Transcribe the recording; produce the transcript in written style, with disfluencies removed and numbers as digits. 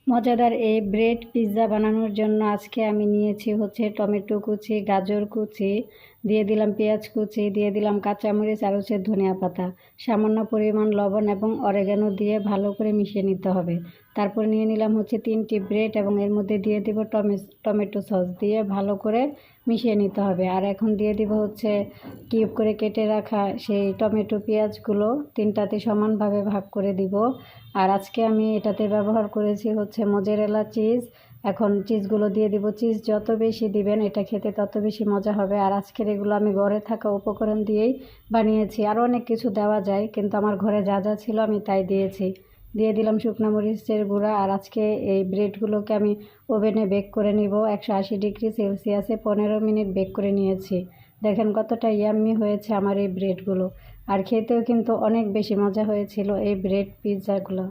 মজাদার এই bread pizza বানানোর জন্য আজকে আমি নিয়েছি হচ্ছে টমেটো কুচি, গাজর কুচি, দিয়ে দিলাম পেঁয়াজ কুচি, দিয়ে দিলাম কাঁচামরিচ আর হচ্ছে ধনিয়া পাতা, সামান্য পরিমাণ লবণ এবং অরেগানো দিয়ে ভালো করে মিশিয়ে নিতে হবে। তারপর নিয়ে নিলাম হচ্ছে 3টি ব্রেড এবং এর মধ্যে দিয়ে দিব টমেটো সস দিয়ে ভালো করে মিশিয়ে নিতে হবে। আর এখন দিয়ে দিব হচ্ছে কিউব করে কেটে রাখা সেই টমেটো পেঁয়াজগুলো 3টাতে সমানভাবে ভাগ করে দিব। আর আজকে আমি এটাতে ব্যবহার করেছি হচ্ছে মোজারেলা চিজ। এখন চিজগুলো দিয়ে দিব। চিজ যত বেশি দিবেন এটা খেতে তত বেশি মজা হবে। আর আজকের এগুলো আমি ঘরে থাকা উপকরণ দিয়েই বানিয়েছি। আরও অনেক কিছু দেওয়া যায়, কিন্তু আমার ঘরে যা যা ছিল আমি তাই দিয়েছি। দিয়ে দিলাম শুকনো মরিচের গুঁড়া। আর আজকে এই ব্রেডগুলোকে আমি ওভেনে বেক করে নিব 180 ডিগ্রি সেলসিয়াসে 15 মিনিট বেক করে নিয়েছি। দেখেন কতটা ইয়াম্মি হয়েছে আমার এই ব্রেডগুলো। আর খেতেও কিন্তু অনেক বেশি মজা হয়েছিল এই ব্রেড পিৎজাগুলো।